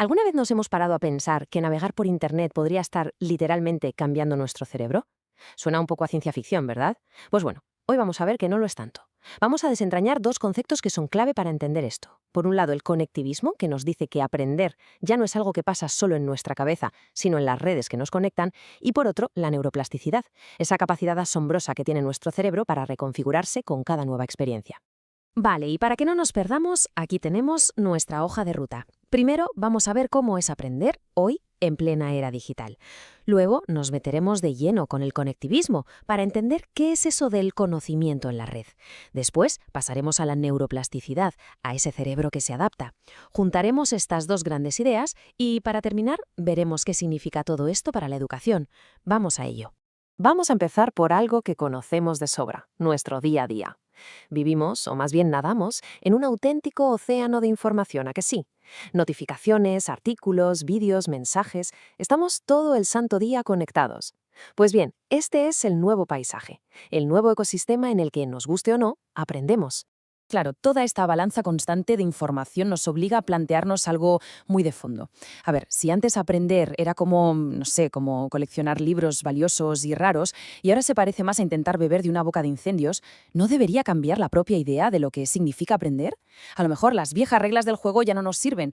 ¿Alguna vez nos hemos parado a pensar que navegar por Internet podría estar literalmente cambiando nuestro cerebro? Suena un poco a ciencia ficción, ¿verdad? Pues bueno, hoy vamos a ver que no lo es tanto. Vamos a desentrañar dos conceptos que son clave para entender esto. Por un lado, el conectivismo, que nos dice que aprender ya no es algo que pasa solo en nuestra cabeza, sino en las redes que nos conectan. Y por otro, la neuroplasticidad, esa capacidad asombrosa que tiene nuestro cerebro para reconfigurarse con cada nueva experiencia. Vale, y para que no nos perdamos, aquí tenemos nuestra hoja de ruta. Primero vamos a ver cómo es aprender hoy en plena era digital. Luego nos meteremos de lleno con el conectivismo para entender qué es eso del conocimiento en la red. Después pasaremos a la neuroplasticidad, a ese cerebro que se adapta. Juntaremos estas dos grandes ideas y para terminar veremos qué significa todo esto para la educación. Vamos a ello. Vamos a empezar por algo que conocemos de sobra, nuestro día a día. Vivimos, o más bien nadamos, en un auténtico océano de información, ¿a que sí? Notificaciones, artículos, vídeos, mensajes. Estamos todo el santo día conectados. Pues bien, este es el nuevo paisaje, el nuevo ecosistema en el que, nos guste o no, aprendemos. Claro, toda esta balanza constante de información nos obliga a plantearnos algo muy de fondo. A ver, si antes aprender era como, no sé, como coleccionar libros valiosos y raros, y ahora se parece más a intentar beber de una boca de incendios, ¿no debería cambiar la propia idea de lo que significa aprender? A lo mejor las viejas reglas del juego ya no nos sirven.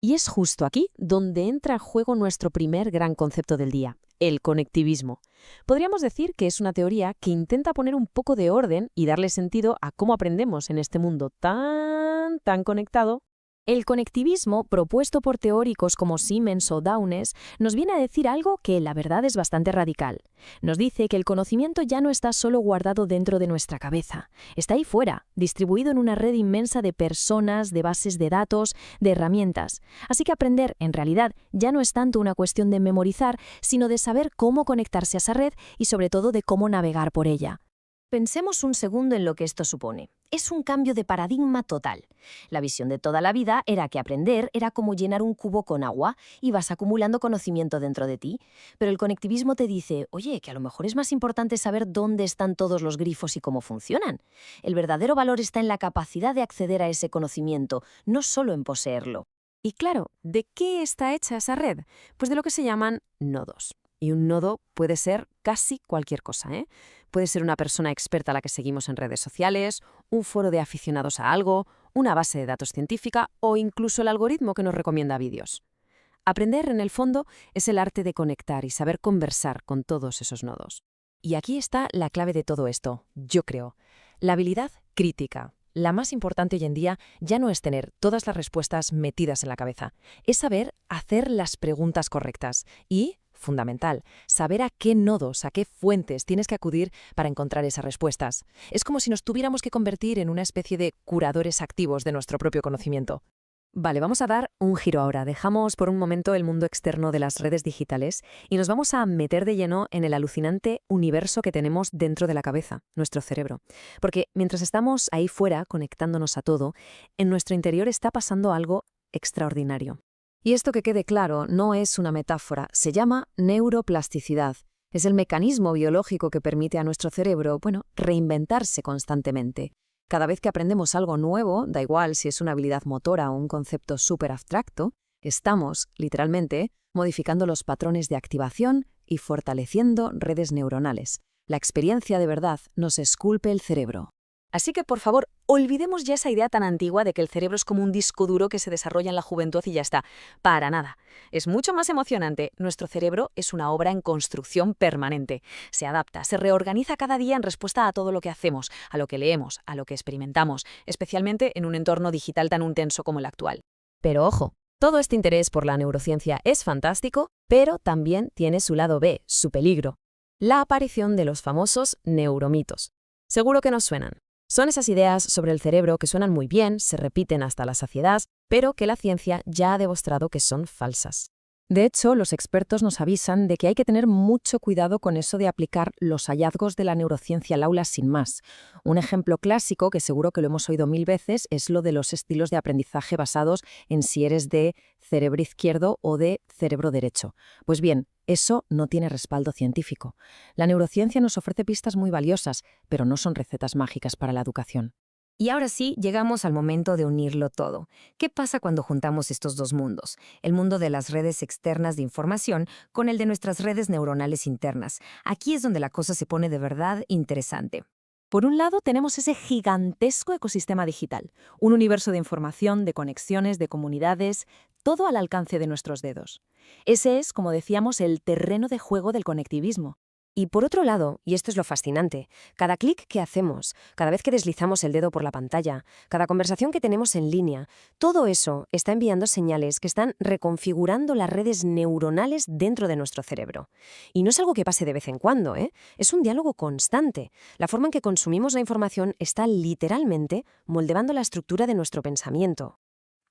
Y es justo aquí donde entra en juego nuestro primer gran concepto del día, el conectivismo. Podríamos decir que es una teoría que intenta poner un poco de orden y darle sentido a cómo aprendemos en este mundo tan conectado. El conectivismo, propuesto por teóricos como Siemens o Downes, nos viene a decir algo que la verdad es bastante radical. Nos dice que el conocimiento ya no está solo guardado dentro de nuestra cabeza, está ahí fuera, distribuido en una red inmensa de personas, de bases de datos, de herramientas. Así que aprender, en realidad, ya no es tanto una cuestión de memorizar, sino de saber cómo conectarse a esa red y sobre todo de cómo navegar por ella. Pensemos un segundo en lo que esto supone. Es un cambio de paradigma total. La visión de toda la vida era que aprender era como llenar un cubo con agua y vas acumulando conocimiento dentro de ti. Pero el conectivismo te dice, oye, que a lo mejor es más importante saber dónde están todos los grifos y cómo funcionan. El verdadero valor está en la capacidad de acceder a ese conocimiento, no solo en poseerlo. Y claro, ¿de qué está hecha esa red? Pues de lo que se llaman nodos. Y un nodo puede ser casi cualquier cosa, ¿eh? Puede ser una persona experta a la que seguimos en redes sociales, un foro de aficionados a algo, una base de datos científica o incluso el algoritmo que nos recomienda vídeos. Aprender, en el fondo, es el arte de conectar y saber conversar con todos esos nodos. Y aquí está la clave de todo esto, yo creo. La habilidad crítica. La más importante hoy en día ya no es tener todas las respuestas metidas en la cabeza, es saber hacer las preguntas correctas y, fundamental, saber a qué nodos, a qué fuentes tienes que acudir para encontrar esas respuestas. Es como si nos tuviéramos que convertir en una especie de curadores activos de nuestro propio conocimiento. Vale, vamos a dar un giro ahora. Dejamos por un momento el mundo externo de las redes digitales y nos vamos a meter de lleno en el alucinante universo que tenemos dentro de la cabeza, nuestro cerebro. Porque mientras estamos ahí fuera conectándonos a todo, en nuestro interior está pasando algo extraordinario. Y esto, que quede claro, no es una metáfora, se llama neuroplasticidad. Es el mecanismo biológico que permite a nuestro cerebro, reinventarse constantemente. Cada vez que aprendemos algo nuevo, da igual si es una habilidad motora o un concepto súper abstracto, estamos, literalmente, modificando los patrones de activación y fortaleciendo redes neuronales. La experiencia de verdad nos esculpe el cerebro. Así que, por favor, olvidemos ya esa idea tan antigua de que el cerebro es como un disco duro que se desarrolla en la juventud y ya está. Para nada. Es mucho más emocionante. Nuestro cerebro es una obra en construcción permanente. Se adapta, se reorganiza cada día en respuesta a todo lo que hacemos, a lo que leemos, a lo que experimentamos, especialmente en un entorno digital tan intenso como el actual. Pero ojo, todo este interés por la neurociencia es fantástico, pero también tiene su lado B, su peligro. La aparición de los famosos neuromitos. Seguro que nos suenan. Son esas ideas sobre el cerebro que suenan muy bien, se repiten hasta la saciedad, pero que la ciencia ya ha demostrado que son falsas. De hecho, los expertos nos avisan de que hay que tener mucho cuidado con eso de aplicar los hallazgos de la neurociencia al aula sin más. Un ejemplo clásico, que seguro que lo hemos oído 1000 veces, es lo de los estilos de aprendizaje basados en si eres de cerebro izquierdo o de cerebro derecho. Pues bien, eso no tiene respaldo científico. La neurociencia nos ofrece pistas muy valiosas, pero no son recetas mágicas para la educación. Y ahora sí, llegamos al momento de unirlo todo. ¿Qué pasa cuando juntamos estos dos mundos? El mundo de las redes externas de información con el de nuestras redes neuronales internas. Aquí es donde la cosa se pone de verdad interesante. Por un lado, tenemos ese gigantesco ecosistema digital, un universo de información, de conexiones, de comunidades, todo al alcance de nuestros dedos. Ese es, como decíamos, el terreno de juego del conectivismo. Y por otro lado, y esto es lo fascinante, cada clic que hacemos, cada vez que deslizamos el dedo por la pantalla, cada conversación que tenemos en línea, todo eso está enviando señales que están reconfigurando las redes neuronales dentro de nuestro cerebro. Y no es algo que pase de vez en cuando, ¿eh? Es un diálogo constante. La forma en que consumimos la información está literalmente moldeando la estructura de nuestro pensamiento.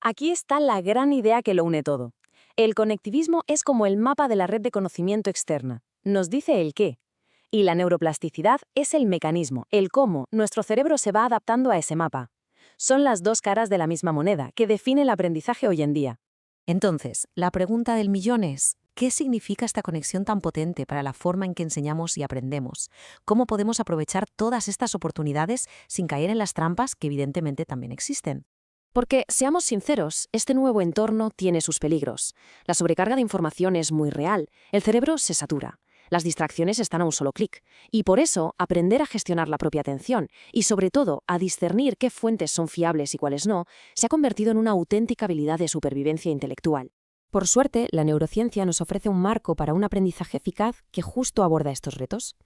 Aquí está la gran idea que lo une todo. El conectivismo es como el mapa de la red de conocimiento externa. Nos dice el qué. Y la neuroplasticidad es el mecanismo, el cómo nuestro cerebro se va adaptando a ese mapa. Son las dos caras de la misma moneda que define el aprendizaje hoy en día. Entonces, la pregunta del millón es, ¿qué significa esta conexión tan potente para la forma en que enseñamos y aprendemos? ¿Cómo podemos aprovechar todas estas oportunidades sin caer en las trampas que evidentemente también existen? Porque, seamos sinceros, este nuevo entorno tiene sus peligros. La sobrecarga de información es muy real, el cerebro se satura. Las distracciones están a un solo clic. Y por eso, aprender a gestionar la propia atención y, sobre todo, a discernir qué fuentes son fiables y cuáles no, se ha convertido en una auténtica habilidad de supervivencia intelectual. Por suerte, la neurociencia nos ofrece un marco para un aprendizaje eficaz que justo aborda estos retos.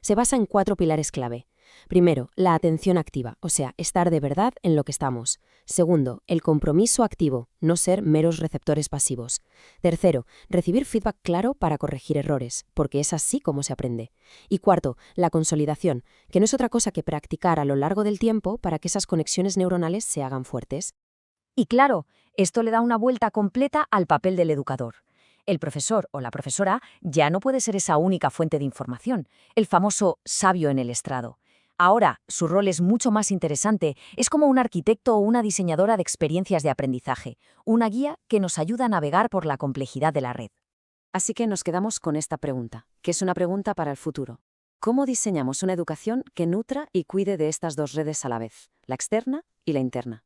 Se basa en 4 pilares clave. Primero, la atención activa, o sea, estar de verdad en lo que estamos. Segundo, el compromiso activo, no ser meros receptores pasivos. Tercero, recibir feedback claro para corregir errores, porque es así como se aprende. Y cuarto, la consolidación, que no es otra cosa que practicar a lo largo del tiempo para que esas conexiones neuronales se hagan fuertes. Y claro, esto le da una vuelta completa al papel del educador. El profesor o la profesora ya no puede ser esa única fuente de información, el famoso sabio en el estrado. Ahora, su rol es mucho más interesante, es como un arquitecto o una diseñadora de experiencias de aprendizaje, una guía que nos ayuda a navegar por la complejidad de la red. Así que nos quedamos con esta pregunta, que es una pregunta para el futuro. ¿Cómo diseñamos una educación que nutra y cuide de estas dos redes a la vez, la externa y la interna?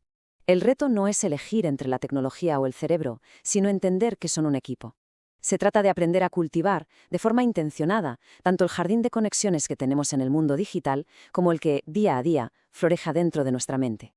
El reto no es elegir entre la tecnología o el cerebro, sino entender que son un equipo. Se trata de aprender a cultivar, de forma intencionada, tanto el jardín de conexiones que tenemos en el mundo digital como el que, día a día, floreja dentro de nuestra mente.